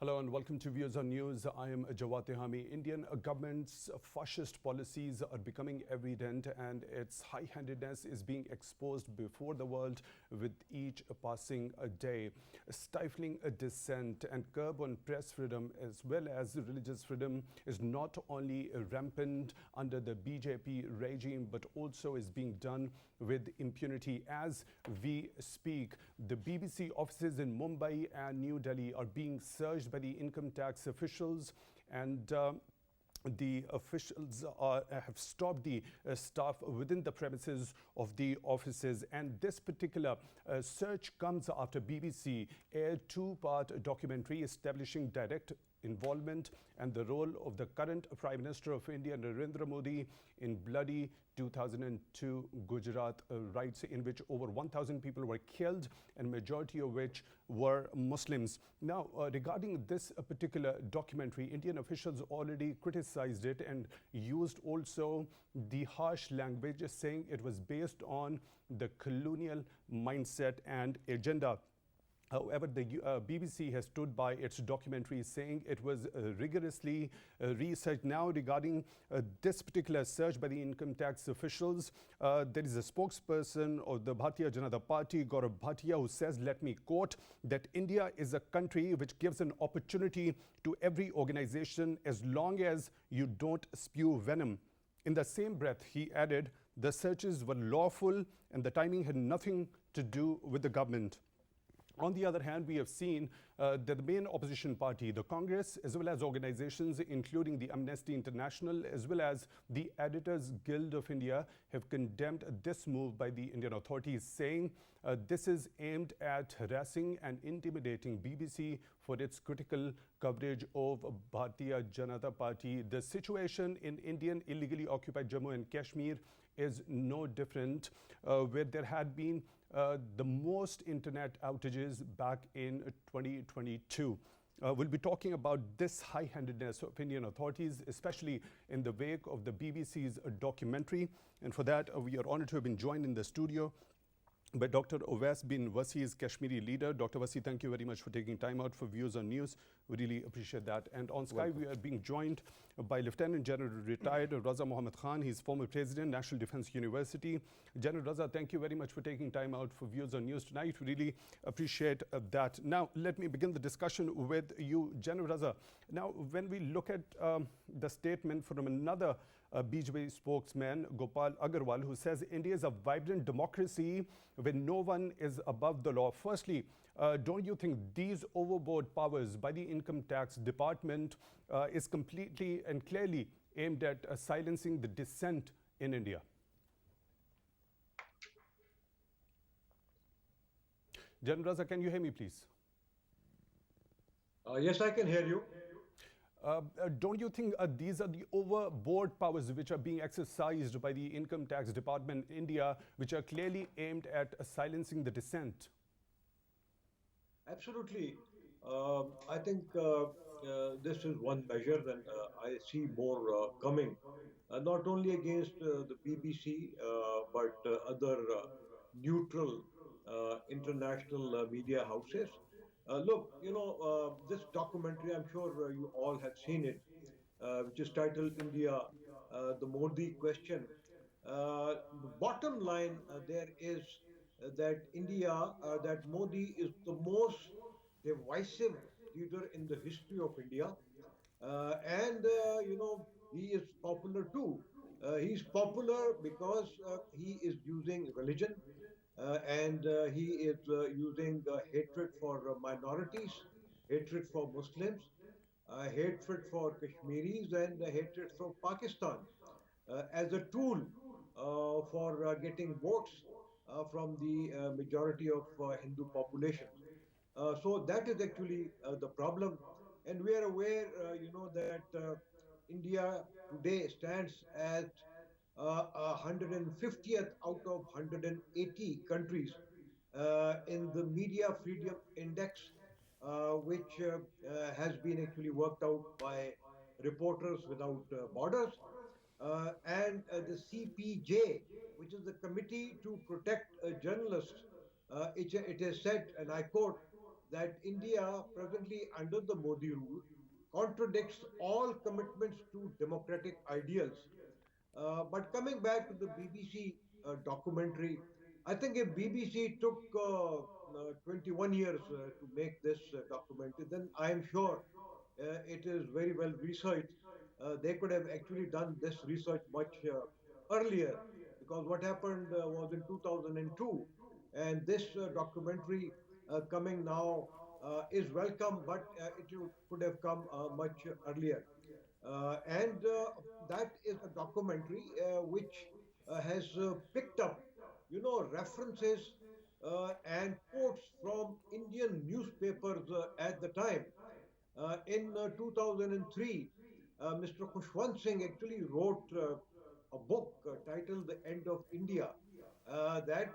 Hello and welcome to Views on News. I am Jawad Tehami. Indian government's fascist policies are becoming evident and its high-handedness is being exposed before the world with each passing day. Stifling a dissent and curb on press freedom as well as religious freedom is not only rampant under the BJP regime but also is being done with impunity as we speak. The BBC offices in Mumbai and New Delhi are being searched by the income tax officials, and the officials have stopped the staff within the premises of the offices. And this particular search comes after BBC aired two-part documentary establishing direct involvement and the role of the current Prime Minister of India, Narendra Modi, in bloody 2002 Gujarat riots, in which over 1,000 people were killed and majority of which were Muslims. Now, regarding this particular documentary, Indian officials already criticized it and used also the harsh language, saying it was based on the colonial mindset and agenda. However, the BBC has stood by its documentary, saying it was rigorously researched. Now, regarding this particular search by the income tax officials, there is a spokesperson of the Bharatiya Janata Party, Gaurav Bhatia, who says, let me quote, that India is a country which gives an opportunity to every organization as long as you don't spew venom. In the same breath, he added, the searches were lawful and the timing had nothing to do with the government. On the other hand, we have seen that the main opposition party, the Congress, as well as organizations including the Amnesty International, as well as the Editors Guild of India, have condemned this move by the Indian authorities, saying this is aimed at harassing and intimidating BBC for its critical coverage of Bharatiya Janata Party. The situation in Indian illegally occupied Jammu and Kashmir is no different, where there had been the most internet outages back in 2022. We'll be talking about this high-handedness of Indian authorities, especially in the wake of the BBC's documentary. And for that, we are honored to have been joined in the studio by Dr. Owais bin Wasi's Kashmiri leader. Dr. Wasi, thank you very much for taking time out for Views on News. We really appreciate that. And on Skype, we are being joined by Lieutenant General retired Raza Muhammad Khan. He's former president, National Defense University. General Raza, thank you very much for taking time out for Views on News tonight. We really appreciate that. Now, let me begin the discussion with you, General Raza. Now, when we look at the statement from another BJP spokesman, Gopal Agarwal, who says India is a vibrant democracy where no one is above the law. Firstly, don't you think these overboard powers by the Income Tax Department is completely and clearly aimed at silencing the dissent in India? General Raza, can you hear me, please? Yes, I can hear you. Don't you think these are the overboard powers which are being exercised by the Income Tax Department in India, which are clearly aimed at silencing the dissent? Absolutely. I think this is one measure, and I see more coming, not only against the BBC, but other neutral international media houses. Look, this documentary, I'm sure you all have seen it, which is titled India, the Modi Question. The bottom line there is that Modi is the most divisive leader in the history of India. He is popular too. He's popular because he is using religion and he is using hatred for minorities, hatred for Muslims, hatred for Kashmiris, and hatred for Pakistan as a tool for getting votes from the majority of Hindu population. So that is actually the problem. And we are aware, that India today stands at 150th out of 180 countries in the Media Freedom Index, which has been actually worked out by Reporters Without Borders. The CPJ, which is the Committee to Protect Journalists, it has said, and I quote, that India, presently under the Modi rule, contradicts all commitments to democratic ideals. But coming back to the BBC documentary, I think if BBC took 21 years to make this documentary, then I am sure it is very well researched. They could have actually done this research much earlier, because what happened was in 2002, and this documentary coming now is welcome, but could have come much earlier. And that is a documentary which has picked up, references and quotes from Indian newspapers at the time. In 2003, Mr. Khushwant Singh actually wrote a book titled The End of India. That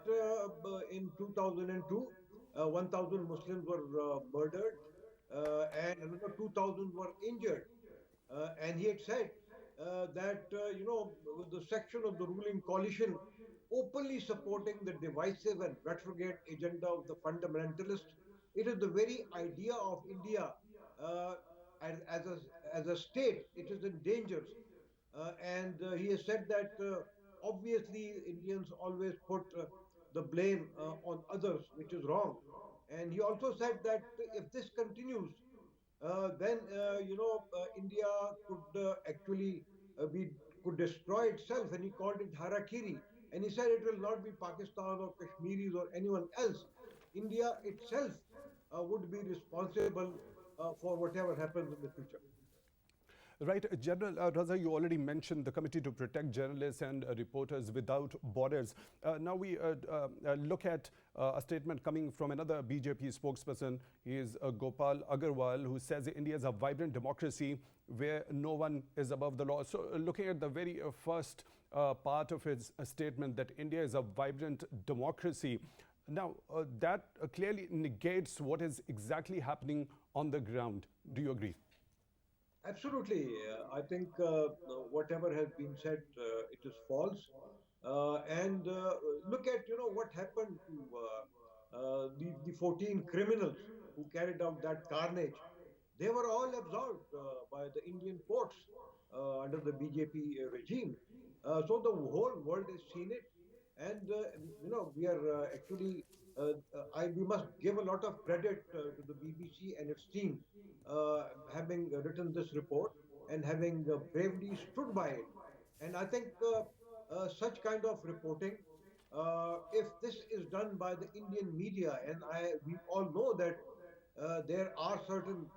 in 2002, 1,000 Muslims were murdered and another 2,000 were injured. And he had said that, the section of the ruling coalition openly supporting the divisive and retrograde agenda of the fundamentalists. It is the very idea of India uh, as a state. It is in danger. And he has said that obviously Indians always put the blame on others, which is wrong. And he also said that if this continues, then India could actually be could destroy itself, and he called it harakiri. And he said it will not be Pakistan or Kashmiris or anyone else. India itself would be responsible for whatever happens in the future. Right, General Raza, you already mentioned the Committee to Protect Journalists and Reporters Without Borders. Now we look at a statement coming from another BJP spokesperson. He is Gopal Agarwal, who says India is a vibrant democracy where no one is above the law. So looking at the very first part of his statement, that India is a vibrant democracy. Now, that clearly negates what is exactly happening on the ground. Do you agree? Absolutely. I think whatever has been said, it is false. And look at what happened to the 14 criminals who carried out that carnage. They were all absolved by the Indian courts under the BJP regime. So the whole world has seen it, and we are actually. We must give a lot of credit to the BBC and its team, having written this report and having bravely stood by it. And I think such kind of reporting, if this is done by the Indian media, and we all know that there are certain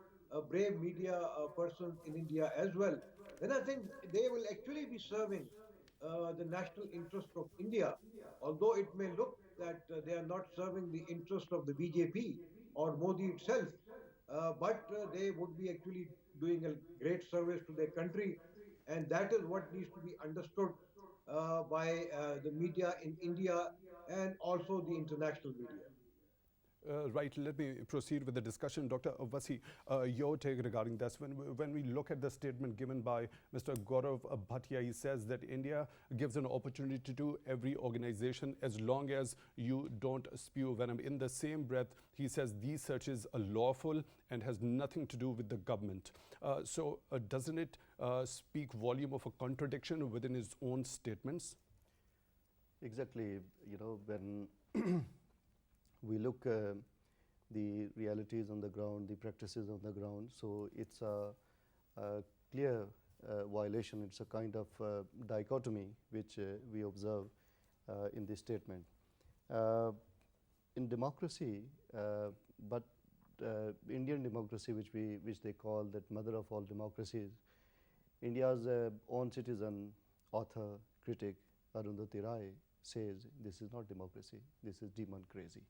brave media persons in India as well, then I think they will actually be serving the national interest of India, although it may look that they are not serving the interest of the BJP or Modi itself, but they would be actually doing a great service to their country, and that is what needs to be understood by the media in India and also the international media. Right, let me proceed with the discussion. Dr. Wasi, your take regarding this. When we look at the statement given by Mr. Gaurav Bhatia, he says that India gives an opportunity to every organization as long as you don't spew venom. In the same breath, he says these searches are lawful and has nothing to do with the government. So doesn't it speak volume of a contradiction within his own statements? Exactly. When we look the realities on the ground, the practices on the ground. So it's a clear violation. It's a kind of dichotomy which we observe in this statement. In democracy, but Indian democracy, which they call that mother of all democracies, India's own citizen, author, critic Arundhati Rai says this is not democracy. This is demon crazy.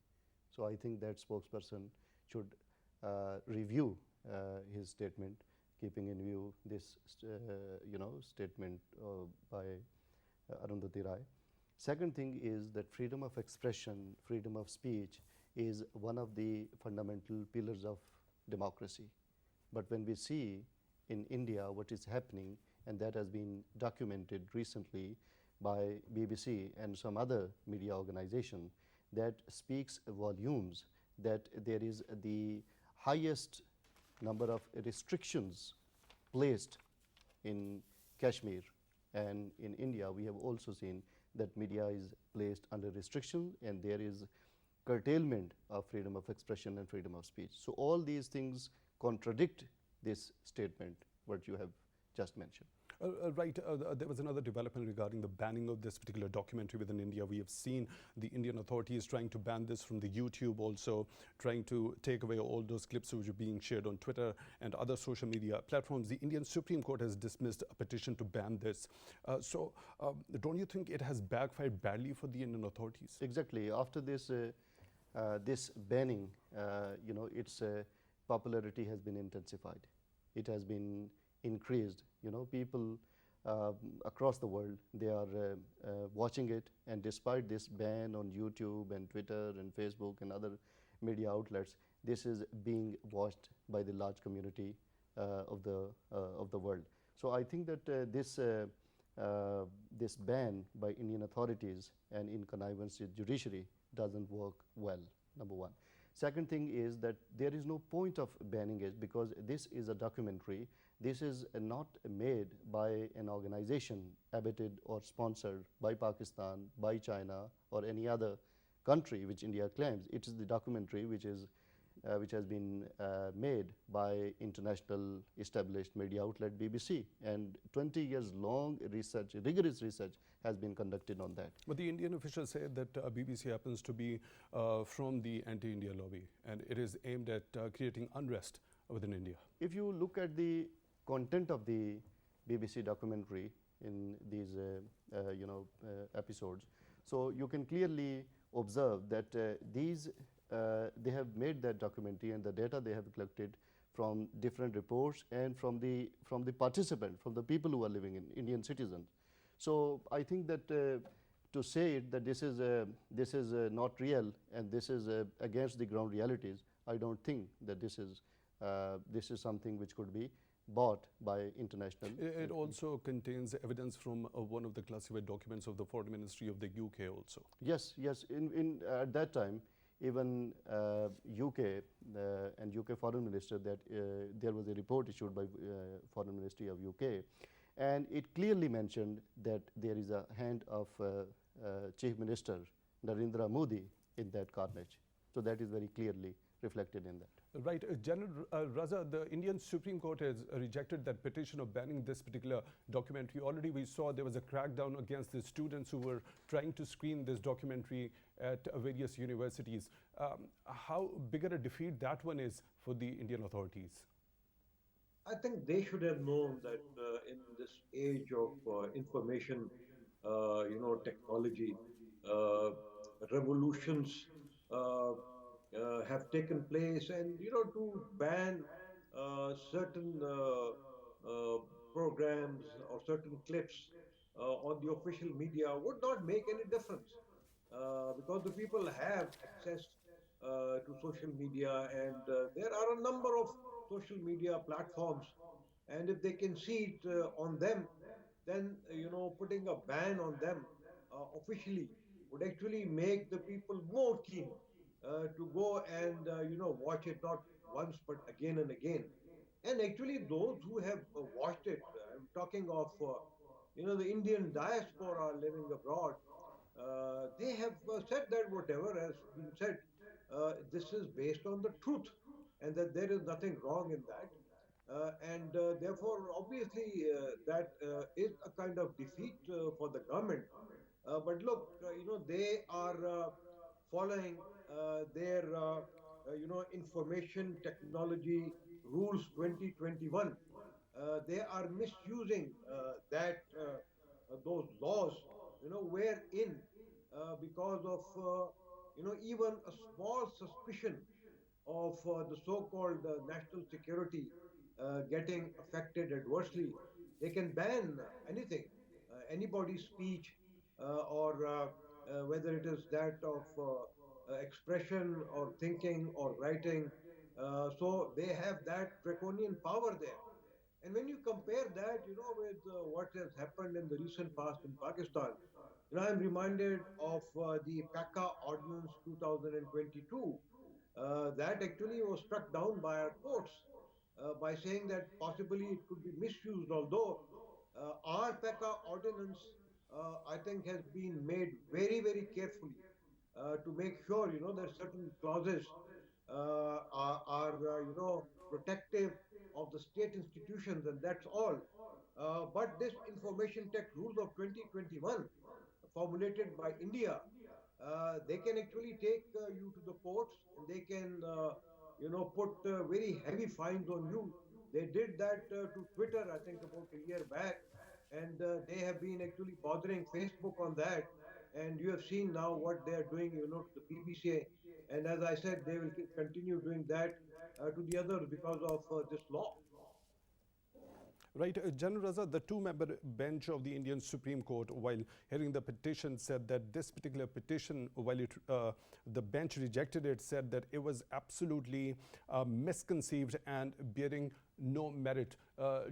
So I think that spokesperson should review his statement, keeping in view this, statement by Arundhati Rai. Second thing is that freedom of expression, freedom of speech is one of the fundamental pillars of democracy. But when we see in India what is happening, and that has been documented recently by BBC and some other media organization, that speaks volumes that there is the highest number of restrictions placed in Kashmir, and in India we have also seen that media is placed under restriction and there is curtailment of freedom of expression and freedom of speech. So all these things contradict this statement what you have just mentioned. Right. There was another development regarding the banning of this particular documentary within India. We have seen the Indian authorities trying to ban this from the YouTube, also trying to take away all those clips which are being shared on Twitter and other social media platforms. The Indian Supreme Court has dismissed a petition to ban this. Don't you think it has backfired badly for the Indian authorities? Exactly. After this, this banning, its popularity has been intensified. It has been increased. People across the world, they are watching it, and despite this ban on YouTube and Twitter and Facebook and other media outlets, this is being watched by the large community of the world. So I think that this ban by Indian authorities and in connivance with judiciary doesn't work well, number one. Second thing is that there is no point of banning it because this is a documentary. This is not made by an organization abetted or sponsored by Pakistan, by China, or any other country which India claims. It is the documentary which has been made by international established media outlet BBC, and 20 years long research, rigorous research has been conducted on that. But the Indian officials say that BBC happens to be from the anti-India lobby, and it is aimed at creating unrest within India. If you look at the content of the BBC documentary in these episodes, so you can clearly observe that they have made that documentary, and the data they have collected from different reports and from the participants, from the people who are living in Indian citizens. So I think that to say it that this is not real and this is against the ground realities, I don't think that this is something which could be bought by international. It also contains evidence from one of the classified documents of the Foreign Ministry of the UK also. Yes. In at that time, even UK and UK Foreign Minister, that there was a report issued by Foreign Ministry of UK, and it clearly mentioned that there is a hand of Chief Minister Narendra Modi in that carnage. So that is very clearly reflected in that. Right. General Raza, the Indian Supreme Court has rejected that petition of banning this particular documentary. Already we saw there was a crackdown against the students who were trying to screen this documentary at various universities. How bigger a defeat that one is for the Indian authorities? I think they should have known that in this age of information, technology, revolutions have taken place, and to ban certain programs or certain clips on the official media would not make any difference because the people have access to social media, and there are a number of social media platforms, and if they can see it on them, then putting a ban on them officially would actually make the people more keen to go and watch it not once but again and again. And actually, those who have watched it, I'm talking of the Indian diaspora living abroad, they have said that whatever has been said, this is based on the truth, and that there is nothing wrong in that. And therefore, obviously, that is a kind of defeat for the government. But look, they are following their, information technology rules 2021. They are misusing that those laws, wherein because of, even a small suspicion of the so-called national security getting affected adversely, they can ban anything, anybody's speech, or whether it is that of expression or thinking or writing. So they have that draconian power there. And when you compare that, with what has happened in the recent past in Pakistan, I'm reminded of the PACA Ordinance 2022, that actually was struck down by our courts by saying that possibly it could be misused, although our PECA ordinance, I think, has been made very, very carefully to make sure, that certain clauses are protective of the state institutions, and that's all. But this information tech rules of 2021, formulated by India, they can actually take you to the courts, and they can, put very heavy fines on you. They did that to Twitter, I think, about a year back, and they have been actually bothering Facebook on that. And you have seen now what they are doing, to the BBC. And as I said, they will continue doing that to the others because of this law. Right, General Raza, the two-member bench of the Indian Supreme Court, while hearing the petition, said that this particular petition, while the bench rejected it, said that it was absolutely misconceived and bearing no merit.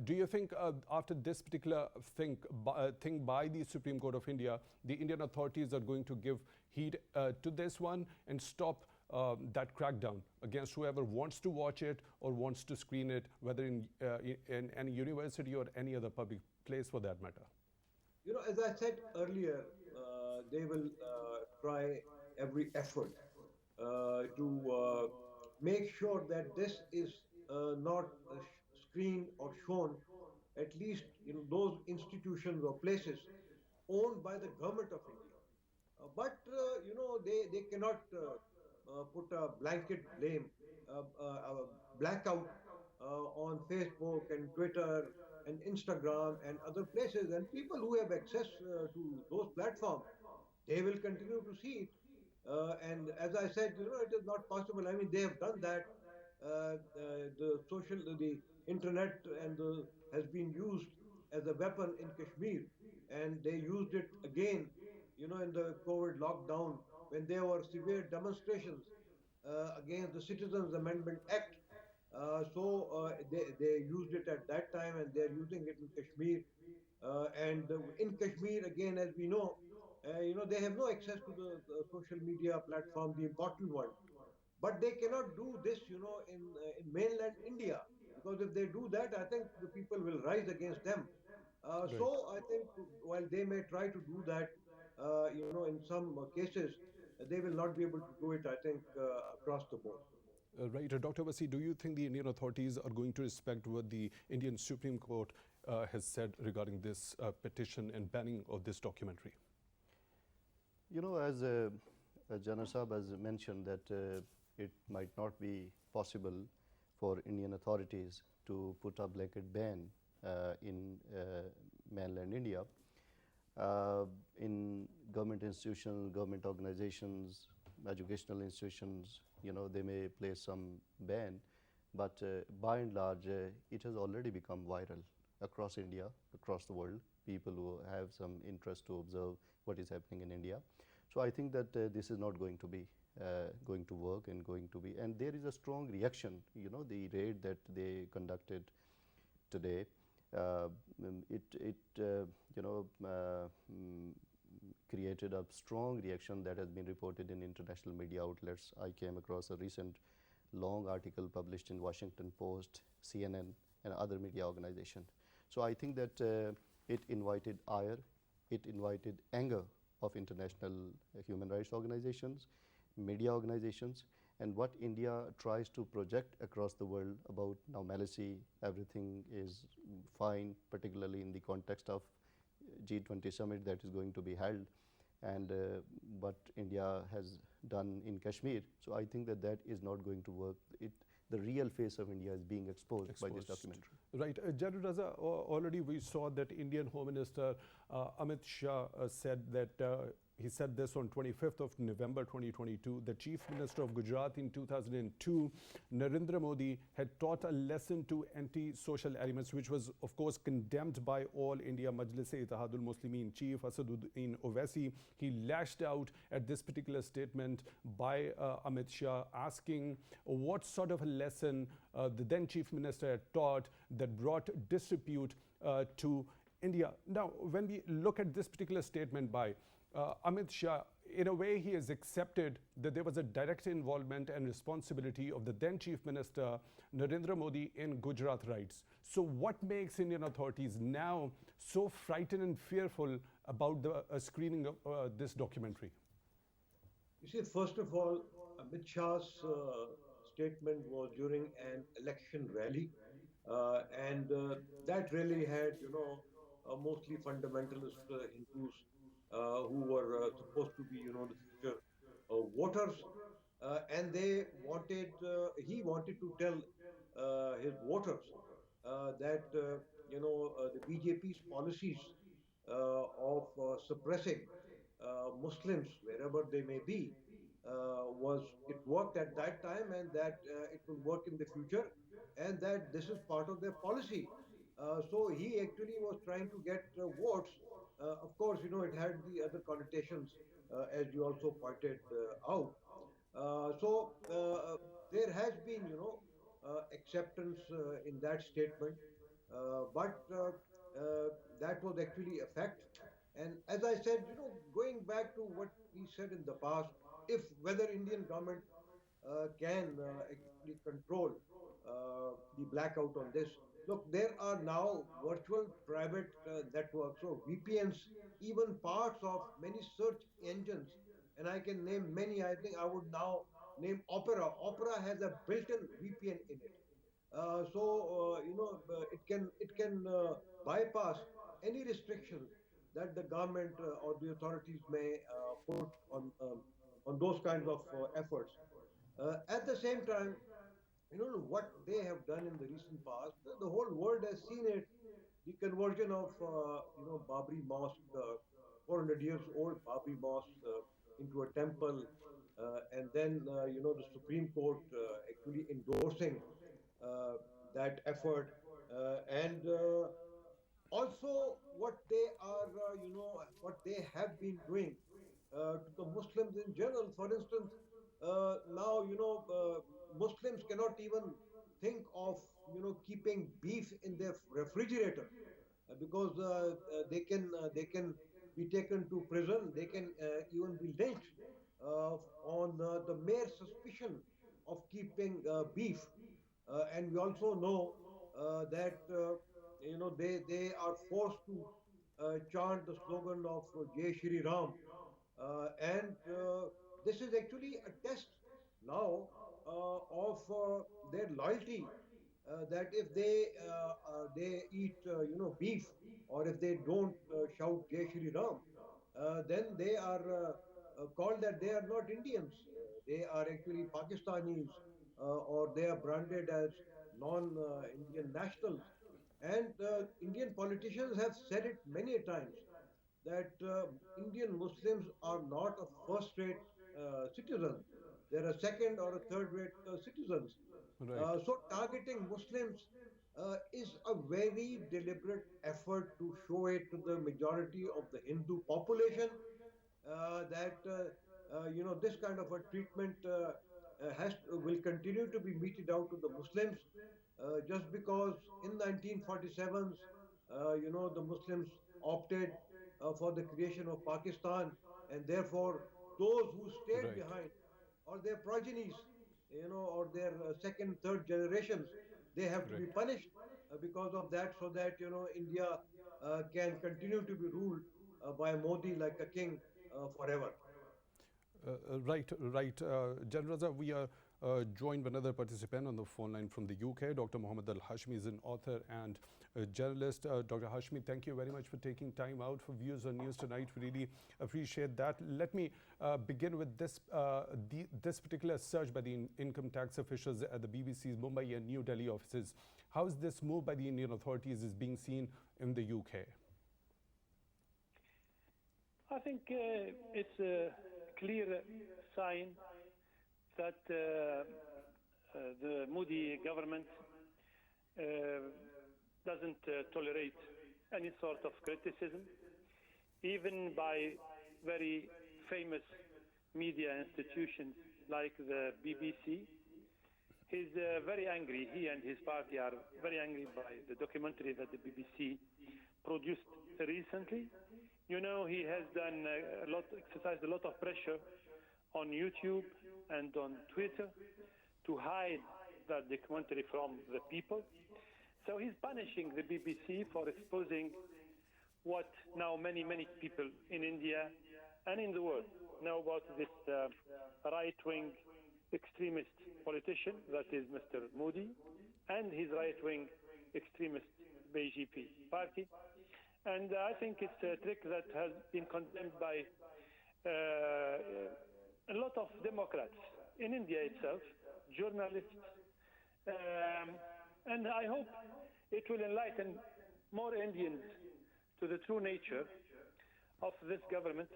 Do you think after this particular thing by the Supreme Court of India, the Indian authorities are going to give heed to this one and stop that crackdown against whoever wants to watch it or wants to screen it, whether in any university or any other public place for that matter? As I said earlier, they will try every effort to make sure that this is not screened or shown, at least in those institutions or places owned by the government of India. But they cannot put a blanket blame, blackout on Facebook and Twitter and Instagram and other places. And people who have access to those platforms, they will continue to see it. And as I said, it is not possible. I mean, they have done that. The internet has been used as a weapon in Kashmir, and they used it again, in the COVID lockdown when there were severe demonstrations against the Citizens Amendment Act. They used it at that time, and they're using it in Kashmir. And in Kashmir, again, as we know, they have no access to the social media platform, the important one. But they cannot do this, in mainland India, because if they do that, I think the people will rise against them. Right. So I think while they may try to do that, in some cases, they will not be able to do it, I think, across the board. Right. Dr. Wasi, do you think the Indian authorities are going to respect what the Indian Supreme Court has said regarding this petition and banning of this documentary? As Janar Saab has mentioned that it might not be possible for Indian authorities to put a blanket ban in mainland India. In government institutions, government organizations, educational institutions, they may place some ban, but by and large, it has already become viral across India, across the world, people who have some interest to observe what is happening in India. So I think that this is not going to be going to work and and there is a strong reaction. The raid that they conducted today, created a strong reaction that has been reported in international media outlets. I came across a recent long article published in Washington Post, CNN, and other media organizations. So I think that it invited ire, it invited anger of international human rights organizations, media organizations, and what India tries to project across the world about normalcy, everything is fine, particularly in the context of G20 summit that is going to be held, and what India has done in Kashmir. So I think that that is not going to work. The real face of India is being exposed by this documentary. Right. Jawad Raza, already we saw that Indian Home Minister Amit Shah said that he said this on 25th of November 2022. The Chief Minister of Gujarat in 2002, Narendra Modi, had taught a lesson to anti-social elements, which was, of course, condemned by all India. Majlis-e-Ittihadul Muslimin Chief Asaduddin Owaisi, he lashed out at this particular statement by Amit Shah, asking what sort of a lesson the then Chief Minister had taught that brought disrepute to India. Now, when we look at this particular statement by Amit Shah, in a way, he has accepted that there was a direct involvement and responsibility of the then Chief Minister Narendra Modi in Gujarat riots. So what makes Indian authorities now so frightened and fearful about the screening of this documentary? You see, first of all, Amit Shah's statement was during an election rally, and that really had, mostly fundamentalist Hindus who were supposed to be, the future voters, and he wanted to tell his voters that, the BJP's policies of suppressing Muslims wherever they may be was it worked at that time, and that it will work in the future, and that this is part of their policy. So he actually was trying to get votes. Of course, it had the other connotations, as you also pointed out. So there has been, acceptance in that statement, but that was actually a fact. And as I said, going back to what we said in the past, if whether Indian government can actually control the blackout on this. Look, there are now virtual private networks, so VPNs, even parts of many search engines, and I can name many. I think I would now name Opera. Opera has a built-in VPN in it. It can bypass any restrictions that the government or the authorities may put on those kinds of efforts. At the same time, what they have done in the recent past, the whole world has seen it. The conversion of Babri Mosque, 400 years old Babri Mosque, into a temple, and then the Supreme Court actually endorsing uh, that effort, and also what they are, what they have been doing to the Muslims in general. For instance, now Muslims cannot even think of keeping beef in their refrigerator because they can be taken to prison. They can even be lynched on the mere suspicion of keeping beef. And we also know that they are forced to chant the slogan of Jai Shri Ram, and this is actually a test now of their loyalty. That if they eat beef, or if they don't shout Jai Shri Ram, then they are called that they are not Indians. They are actually Pakistanis, or they are branded as non-Indian nationals. And Indian politicians have said it many times that Indian Muslims are not a first-rate citizen. They're a second or a third-rate citizens. Right. So targeting Muslims is a very deliberate effort to show it to the majority of the Hindu population that this kind of a treatment will continue to be meted out to the Muslims, just because in 1947s, the Muslims opted for the creation of Pakistan, and therefore those who stayed Right. behind, or their progenies, or their second, third generations, they have to be Right. punished because of that, so that India can continue to be ruled by Modi like a king forever. Right. General Raza, we are joined by another participant on the phone line from the UK. Dr. Mohammed Al-Hachimi is an author and a journalist. Dr. Hashmi, thank you very much for taking time out for Views on News tonight. We really appreciate that. Let me begin with this particular search by the income tax officials at the BBC's Mumbai and New Delhi offices. How is this move by the Indian authorities is being seen in the UK? I think it's a clear sign that the Modi government doesn't tolerate any sort of criticism, even by very famous media institutions like the BBC. He's very angry. He and his party are very angry by the documentary that the BBC produced recently, You know, he has done exercised a lot of pressure on YouTube and on Twitter to hide that documentary from the people. So he's punishing the BBC for exposing what now many people in India and in the world know about this right-wing extremist politician, that is Mr. Modi, and his right-wing extremist BJP party. And I think it's a trick that has been condemned by a lot of Democrats in India itself, journalists, and I hope it will enlighten more Indians to the true nature of this government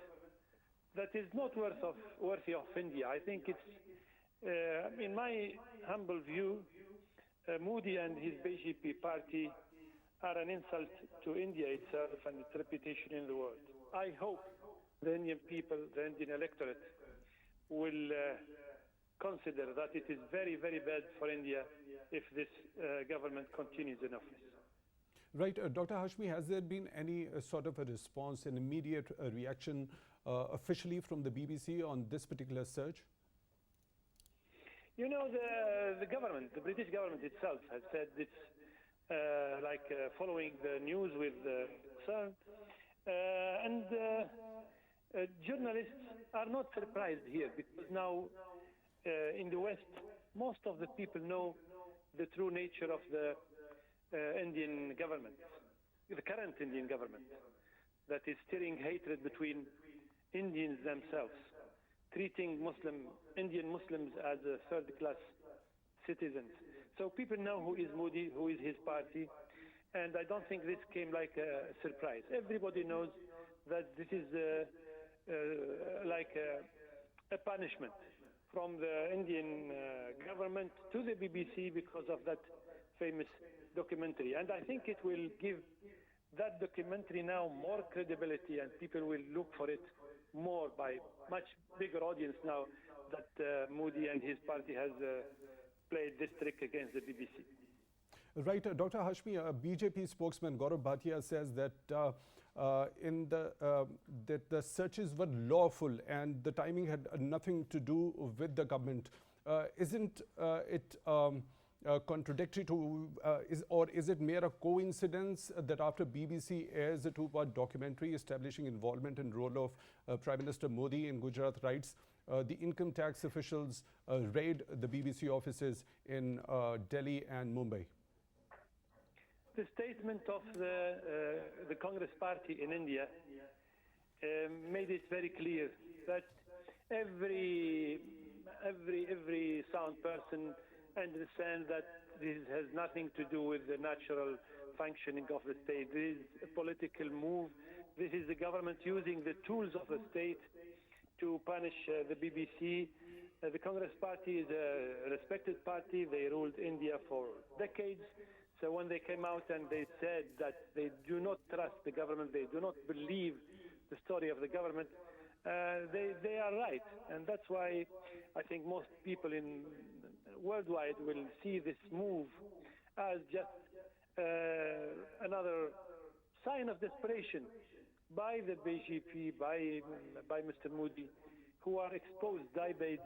that is not worthy of India. I think it's, in my humble view, Modi and his BJP party are an insult to India itself and its reputation in the world. I hope the Indian people, the Indian electorate, will consider that it is very bad for India if this government continues in office. Right. Dr. Hashmi, has there been any sort of a response, an immediate reaction officially from the BBC on this particular surge? You know, the government, the British government itself has said it's following the news with concern. And journalists are not surprised here because now in the West, most of the people know the true nature of the Indian government, the current Indian government, that is stirring hatred between Indians themselves, treating Indian Muslims as third-class citizens. So people know who is Modi, who is his party, and I don't think this came like a surprise. Everybody knows that this is a punishment from the Indian government to the BBC because of that famous documentary. And I think it will give that documentary now more credibility, and people will look for it more by much bigger audience now that Modi and his party has played this trick against the BBC. Right, Dr. Hashmi, BJP spokesman Gaurav Bhatia says that that the searches were lawful and the timing had nothing to do with the government. Isn't it contradictory to, or is it mere a coincidence that after BBC airs a two-part documentary establishing involvement and role of Prime Minister Modi in Gujarat riots, the income tax officials raid the BBC offices in Delhi and Mumbai? The statement of the Congress party in India made it very clear that every sound person understands that this has nothing to do with the natural functioning of the state. This is a political move. This is the government using the tools of the state to punish the BBC. The Congress party is a respected party. They ruled India for decades. So when they came out and they said that they do not trust the government, they do not believe the story of the government, they are right. And that's why I think most people worldwide will see this move as just another sign of desperation by the BJP, by Mr. Modi, who are exposed day by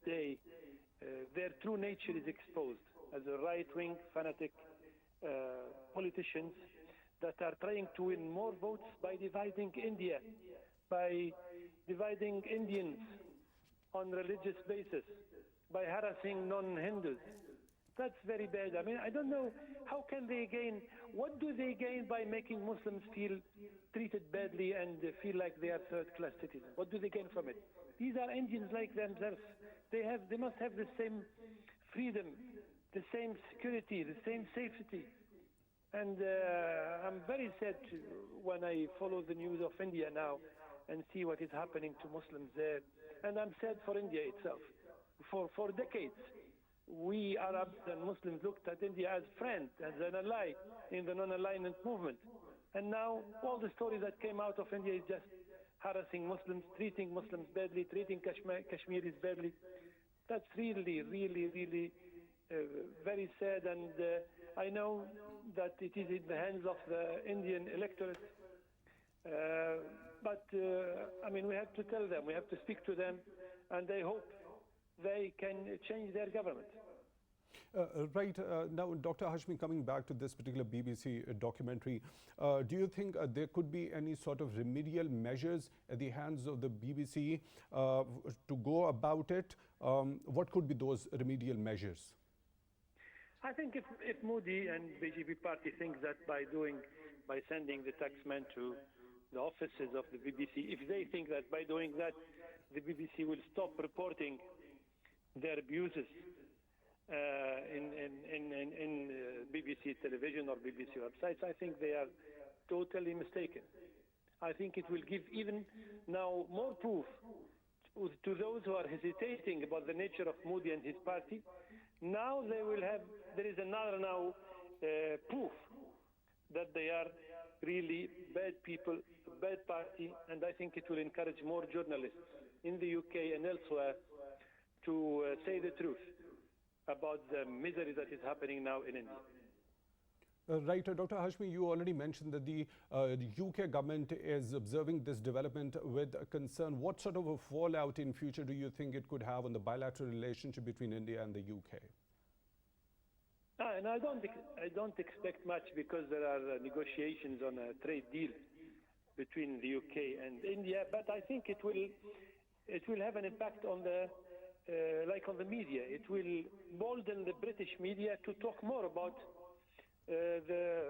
day. Their true nature is exposed as a right-wing fanatic politicians that are trying to win more votes by dividing India, by dividing Indians on religious basis, by harassing non-Hindus. That's very bad. I mean, I don't know, how can they gain, what do they gain by making Muslims feel treated badly and feel like they are third-class citizens? What do they gain from it? These are Indians like themselves. They must have the same freedom, the same security, the same safety. And I'm very sad when I follow the news of India now and see what is happening to Muslims there. And I'm sad for India itself. For decades, we Arabs and Muslims looked at India as friends, as an ally in the non-alignment movement. And now all the stories that came out of India is just harassing Muslims, treating Muslims badly, treating Kashmiris badly. That's really very sad, and I know that it is in the hands of the Indian electorate But I mean, we have to tell them, we have to speak to them, and I hope they can change their government. Right. Now, Dr. Hashmi, coming back to this particular BBC documentary, do you think there could be any sort of remedial measures at the hands of the BBC to go about it? What could be those remedial measures? I think if Modi and BJP party think that by sending the taxmen to the offices of the BBC, if they think that by doing that the BBC will stop reporting their abuses in BBC television or BBC websites, I think they are totally mistaken. I think it will give even now more proof to those who are hesitating about the nature of Modi and his party. Now there is another proof that they are really bad people, bad party, and I think it will encourage more journalists in the UK and elsewhere to say the truth about the misery that is happening now in India. Right, Dr. Hashmi, you already mentioned that the UK government is observing this development with concern. What sort of a fallout in future do you think it could have on the bilateral relationship between India and the UK? And I don't expect much, because there are negotiations on a trade deal between the UK and India. But I think it will have an impact on on the media. It will bolden the British media to talk more about the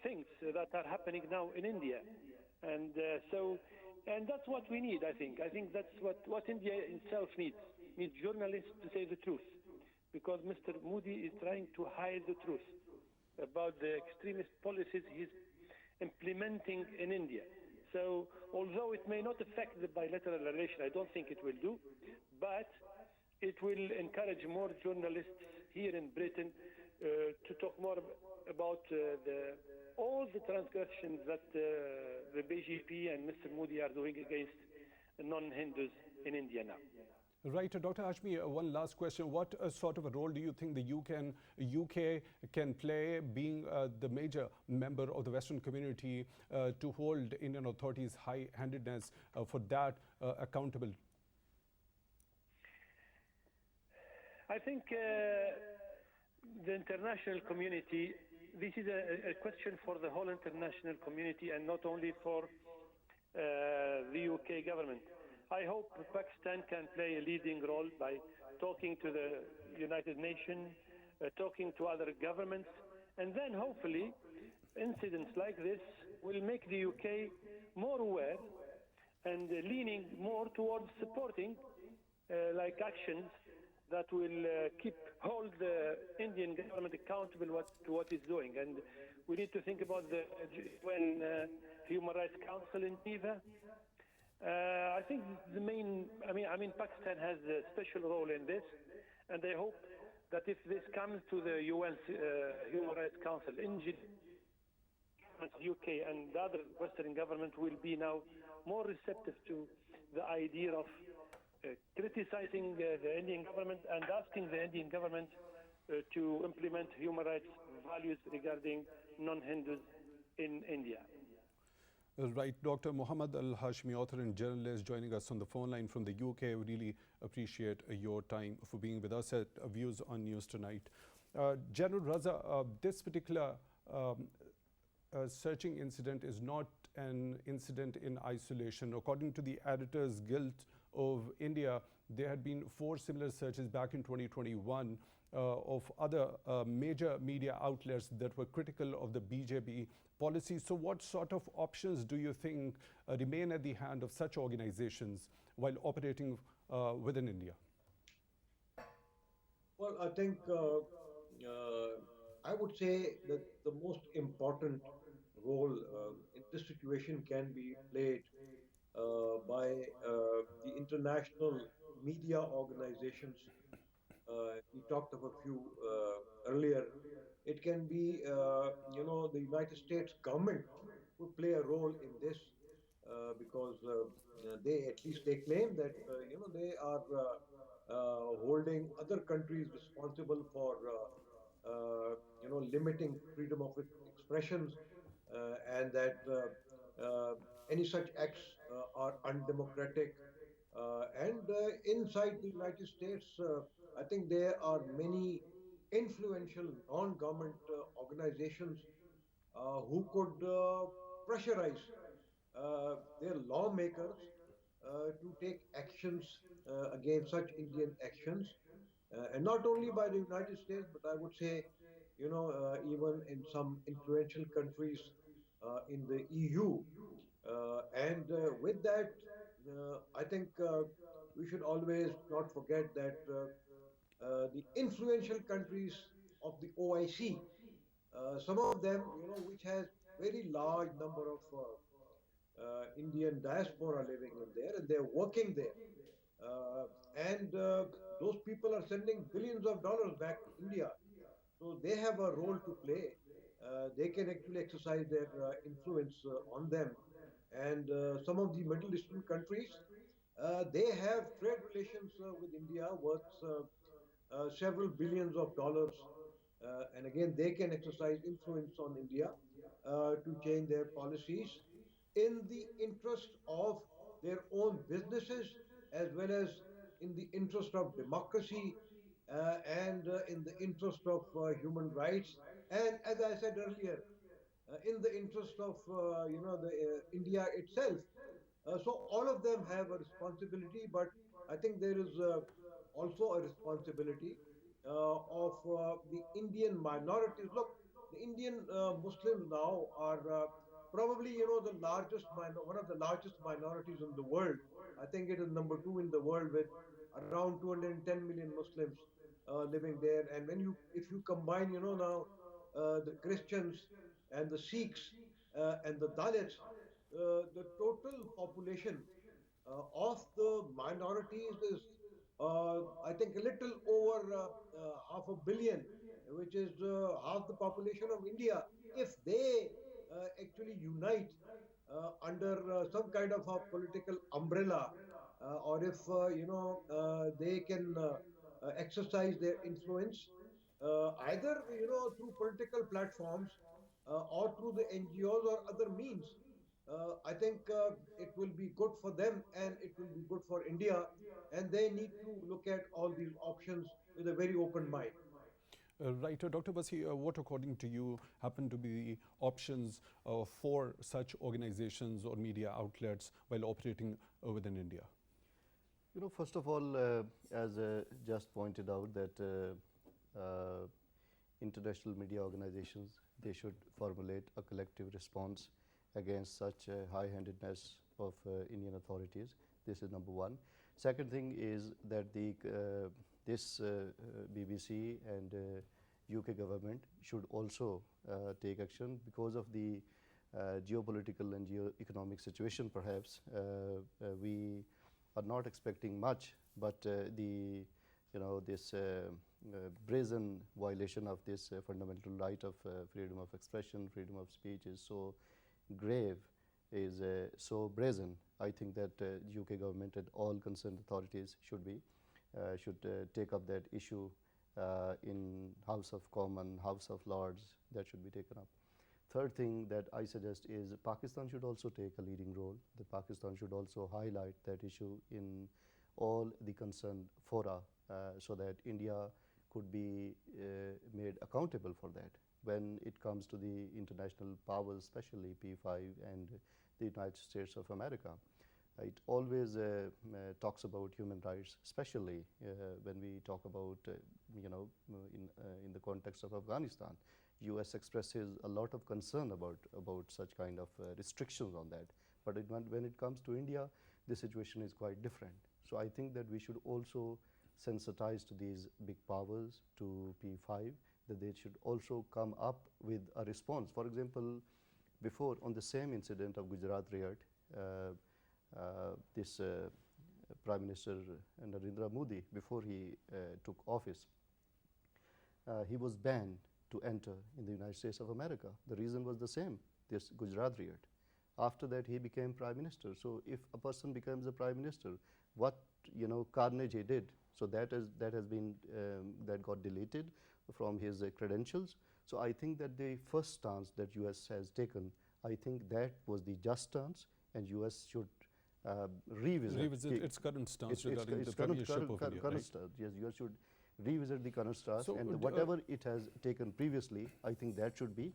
things that are happening now in India, and that's what we need. I think that's what India itself needs journalists to say the truth, because Mr. Modi is trying to hide the truth about the extremist policies he's implementing in India. So although it may not affect the bilateral relation, I don't think it will do, but it will encourage more journalists here in Britain to talk more about all the transgressions that the BJP and Mr. Modi are doing against non-Hindus in India now. Right, Dr. Hashmi, one last question. What sort of a role do you think the UK can play, being the major member of the Western community, to hold Indian authorities' high-handedness for that accountable? I think the international community, this is a question for the whole international community and not only for the UK government. I hope Pakistan can play a leading role by talking to the United Nations, talking to other governments, and then hopefully incidents like this will make the UK more aware and leaning more towards supporting like actions that will hold the Indian government accountable to what it's doing. And we need to think about the UN Human Rights Council in Geneva. I think Pakistan has a special role in this, and I hope that if this comes to the UN Human Rights Council in Geneva, UK and the other Western government will be now more receptive to the idea of criticizing the Indian government and asking the Indian government to implement human rights values regarding non-Hindus in India. Right, Dr. Muhammad Al-Hachimi, author and journalist, joining us on the phone line from the UK. We really appreciate your time for being with us at Views on News tonight. General Raza, this particular searching incident is not an incident in isolation. According to the Editors Guild of India, there had been 4 similar searches back in 2021 of other major media outlets that were critical of the BJP policy. So what sort of options do you think remain at the hand of such organizations while operating within India? Well, I think I would say that the most important role in this situation can be played by the international media organizations. We talked of a few earlier. It can be, the United States government would play a role in this because they at least they claim that they are holding other countries responsible for limiting freedom of expressions, and that any such acts are undemocratic. And inside the United States, I think there are many influential non-government organizations who could pressurize their lawmakers to take actions against such Indian actions, and not only by the United States, but I would say, even in some influential countries in the EU. And with that, I think we should always not forget that the influential countries of the OIC, some of them, which has very large number of Indian diaspora living in there, and they're working there. Uh, and those people are sending billions of dollars back to India. So they have a role to play. They can actually exercise their influence on them. And some of the Middle Eastern countries, they have trade relations with India worth several billions of dollars. And again, they can exercise influence on India to change their policies in the interest of their own businesses, as well as in the interest of democracy, and in the interest of human rights, and as I said earlier, in the interest of the India itself. So all of them have a responsibility, but I think there is also a responsibility of the Indian minorities. Look, the Indian Muslims now are probably the one of the largest minorities in the world. I think it is number two in the world with around 210 million Muslims living there. And if you combine, now the Christians and the Sikhs and the Dalits, the total population of the minorities is, I think, a little over half a billion, which is half the population of India. If they actually unite under some kind of a political umbrella, or if they can exercise their influence, either through political platforms or through the NGOs or other means, I think it will be good for them and it will be good for India. And they need to look at all these options with a very open mind. Right, Dr. Wasi, what according to you happen to be the options for such organizations or media outlets while operating within India? First of all, as just pointed out, that international media organizations, they should formulate a collective response against such high-handedness of Indian authorities. This is number one. Second thing is that this BBC and UK government should also take action because of the geopolitical and geo-economic situation. Perhaps we are not expecting much, but this brazen violation of this fundamental right of freedom of expression, freedom of speech is so grave, is so brazen. I think that UK government and all concerned authorities should take up that issue in House of Commons, House of Lords. That should be taken up. Third thing that I suggest is Pakistan should also take a leading role. That Pakistan should also highlight that issue in all the concerned fora, so that India could be made accountable for that. When it comes to the international powers, especially P5 and the United States of America, it always talks about human rights, especially when we talk about, in the context of Afghanistan. US expresses a lot of concern about such kind of restrictions on that. But when it comes to India, the situation is quite different. So I think that we should also sensitize to these big powers, to P5, that they should also come up with a response. For example, before, on the same incident of Gujarat riot, this Prime Minister Narendra Modi, before he took office, he was banned to enter in the United States of America. The reason was the same, this Gujarat riot. After that, he became Prime Minister. So if a person becomes a Prime Minister, what carnage he did, so that has been that got deleted from his credentials. So I think that the first stance that US has taken, I think that was the just stance, and US should revisit its current stance regarding its the premiership of India, right? stance. Yes, US should revisit the current stance, So, and whatever it has taken previously, I think that should be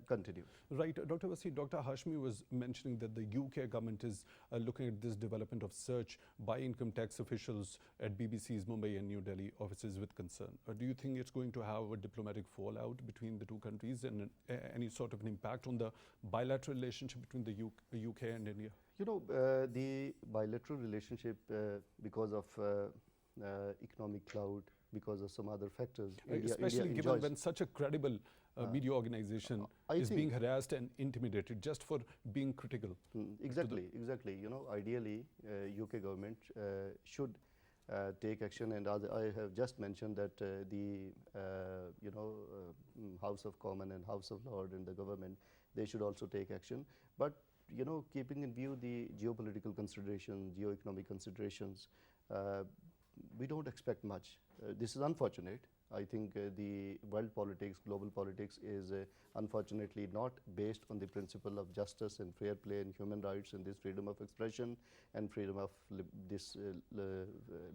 continued. Right, Dr. Wasi, Dr. Hashmi was mentioning that the UK government is looking at this development of search by income tax officials at BBC's Mumbai and New Delhi offices with concern. Do you think it's going to have a diplomatic fallout between the two countries and any sort of an impact on the bilateral relationship between the UK and India? You know, the bilateral relationship, because of economic clout, because of some other factors, Especially India given enjoys. when such a credible media organization I is being think- harassed and intimidated just for being critical. Exactly. You know, ideally, UK government should take action, and as I have just mentioned that the House of Commons and House of Lords and the government, they should also take action. But you know, keeping in view the geopolitical considerations, geo-economic considerations, we don't expect much. This is unfortunate. I think the world politics, global politics is unfortunately not based on the principle of justice and fair play and human rights and this freedom of expression and freedom of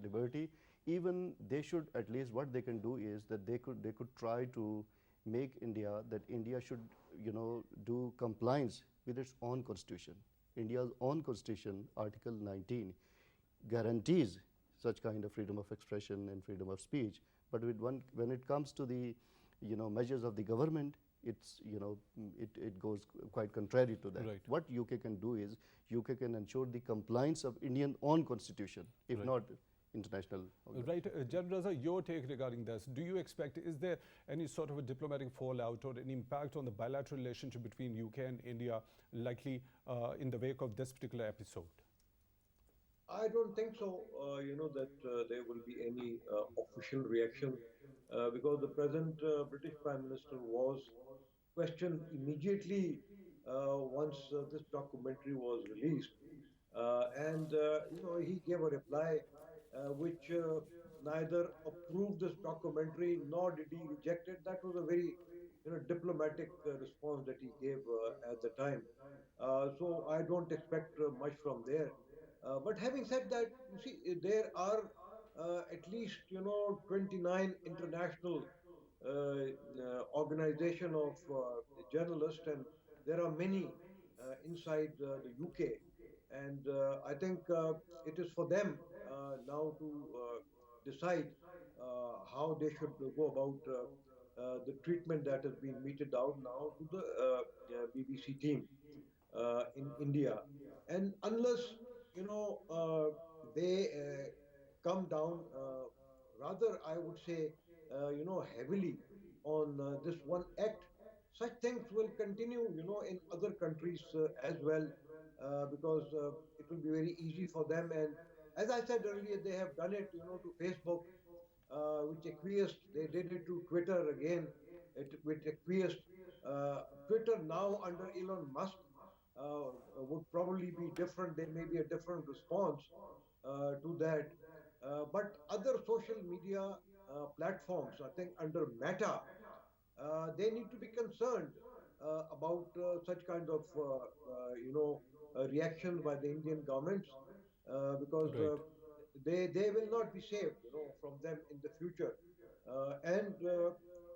liberty. Even they should, at least what they can do is that they could try to make India, that India should, you know, do compliance with its own constitution. India's own constitution, Article 19, guarantees such kind of freedom of expression and freedom of speech. But when it comes to the, you know, measures of the government, it's, you know, it goes quite contrary to that. Right. What UK can do is UK can ensure the compliance of Indian own constitution, if Right. not international. Right, Raza, your take regarding this. Do you expect, is there any sort of a diplomatic fallout or an impact on the bilateral relationship between UK and India likely in the wake of this particular episode? I don't think so, you know, that there will be any official reaction because the present British Prime Minister was questioned immediately once this documentary was released. You know, he gave a reply which neither approved this documentary nor did he reject it. That was a very, you know, diplomatic response that he gave at the time. So I don't expect much from there. But having said that, you see, there are at least, you know, 29 international organization of journalists, and there are many inside the UK. And I think it is for them now to decide how they should go about the treatment that has been meted out now to the BBC team in India. And unless, you know, they come down, rather, I would say, you know, heavily on this one act, such things will continue, you know, in other countries as well, because it will be very easy for them. And as I said earlier, they have done it, you know, to Facebook, which acquiesced. They did it to Twitter again, which acquiesced. Twitter now under Elon Musk would probably be different. There may be a different response to that. But other social media platforms, I think under Meta, they need to be concerned about such kind of, you know, reactions by the Indian governments because Right. they will not be saved, you know, from them in the future. And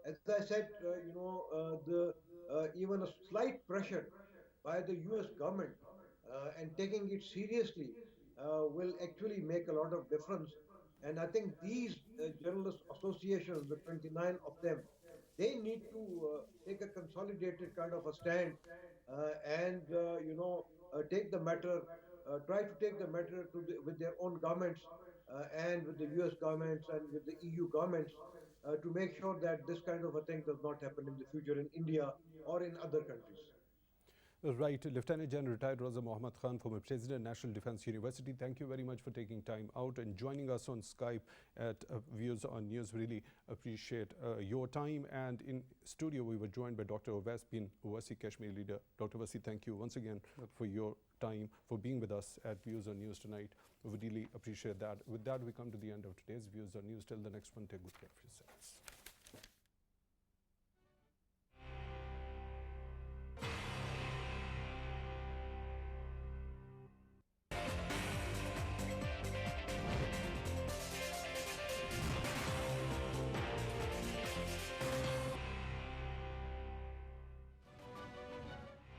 as I said, you know, the even a slight pressure by the US government and taking it seriously will actually make a lot of difference. And I think these journalist associations, the 29 of them, they need to take a consolidated kind of a stand and, you know, take the matter, try to take the matter to with their own governments and with the US governments and with the EU governments to make sure that this kind of a thing does not happen in the future in India or in other countries. Right, Lieutenant General retired Raza Mohammad Khan, former President, National Defense University. Thank you very much for taking time out and joining us on Skype at Views on News. Really appreciate your time. And in studio, we were joined by Dr. Owais, being Wasi Kashmiri leader. Dr. Wasi, thank you once again for your time, for being with us at Views on News tonight. We really appreciate that. With that, we come to the end of today's Views on News. Till the next one, take good care of yourselves.